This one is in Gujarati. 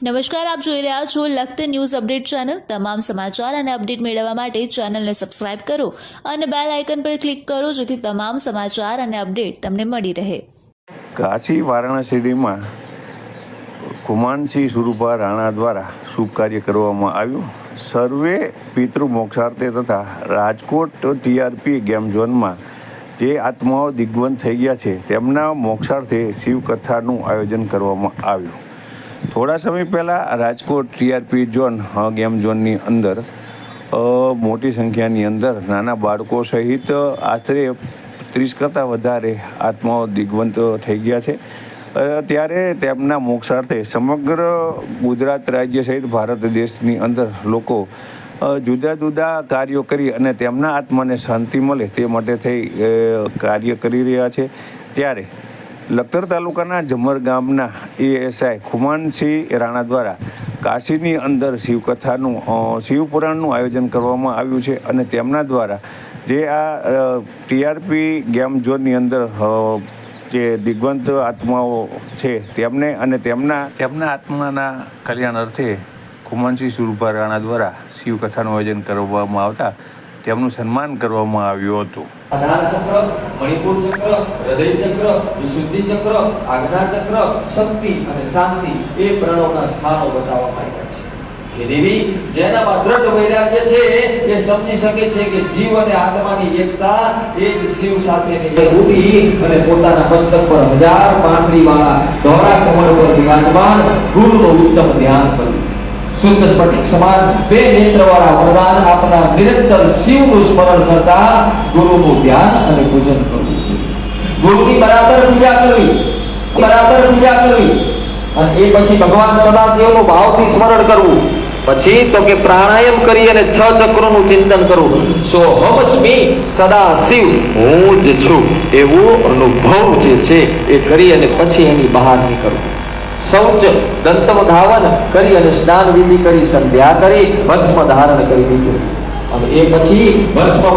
નમસ્કાર, આપ જોઈ રહ્યા છો લખત ન્યૂઝ અપડેટ ચેનલ। તમામ સમાચાર અને અપડેટ મેળવવા માટે ચેનલને સબસ્ક્રાઇબ કરો અને બેલ આઇકન પર ક્લિક કરો જેથી તમામ સમાચાર અને અપડેટ તમને મળી રહે। કાશી વારાણસીમાં કુમાનસિંહ સુરુપા રાણા દ્વારા શુભ કાર્ય કરવામાં આવ્યું। સર્વે પિતૃ મોક્ષાર્થે તથા રાજકોટ ટીઆરપી ગેમ ઝોનમાં જે આત્માઓ દિગ્વંત થઈ ગયા છે તેમના મોક્ષાર્થે શિવકથાનું આયોજન કરવામાં આવ્યું। થોડા સમય પહેલાં રાજકોટ ટીઆરપી ઝોન ગેમ ઝોનની અંદર મોટી સંખ્યાની અંદર નાના બાળકો સહિત આશરે 30 કરતાં વધારે આત્માઓ દિગ્વંત થઈ ગયા છે। ત્યારે તેમના મોક્ષાર્થે સમગ્ર ગુજરાત રાજ્ય સહિત ભારત દેશની અંદર લોકો જુદા જુદા કાર્યો કરી અને તેમના આત્માને શાંતિ મળે તે માટે થઈ કાર્ય કરી રહ્યા છે। ત્યારે લખતર તાલુકાના ઝમર ગામના એએસઆઈ કુમાનસિંહ રાણા દ્વારા કાશીની અંદર શિવકથાનું શિવપુરાણનું આયોજન કરવામાં આવ્યું છે અને તેમના દ્વારા જે આ ટીઆરપી ગેમ ઝોનની અંદર જે દિગ્વંત આત્માઓ છે તેમને અને તેમના આત્માના કલ્યાણ અર્થે કુમાનસિંહ સુરુપા રાણા દ્વારા શિવકથાનું આયોજન કરવામાં આવતા તેમનું સન્માન કરવામાં આવ્યું હતું। આધાર ચક્ર, મણિપુર ચક્ર, હૃદય ચક્ર, વિશુદ્ધિ ચક્ર, આજ્ઞા ચક્ર, શક્તિ અને શાંતિ એ પ્રણવના સ્થાનો બતાવવામાં આવ્યા છે। હે દેવી, જેનામાં દ્રઢ વૈરાગ્ય છે એ સમજી શકે છે કે જીવ અને આત્માની એકતા એ જ શિવ સાથેની ઉઠી અને પોતાના મસ્તક પર 1000 પાંખડી વાળા ધોળા કમળ પર વિરાજમાન ગુરુનું ઉત્તમ ધ્યાન કરવું, શુદ્ધ સ્ફટિક સમાન બે નેત્રવાળા વરદાન આપનાર નિરંતર શિવનું સ્મરણ કરતા ગુરુનું ધ્યાન અને પૂજન કરવું, ગુરુની બરાબર પૂજા કરવી અને એ પછી ભગવાન સદાશિવનું ભાવથી સ્મરણ કરવું। પછી તો કે પ્રાણાયામ કરી અને 6 ચક્રોનું ચિંતન કરવું। સોહમસ્મિ સદાશિવ, હું જ છું એવું અનુભવ જે છે એ કરી અને પછી એની બહાર નીકળવું। શૌચ દંતમ ધાવન કરી અને સ્નાન વિધિ કરી સંધ્યા કરી ભસ્મ ધારણ કરી દીધું અને એ પછી ભસ્મ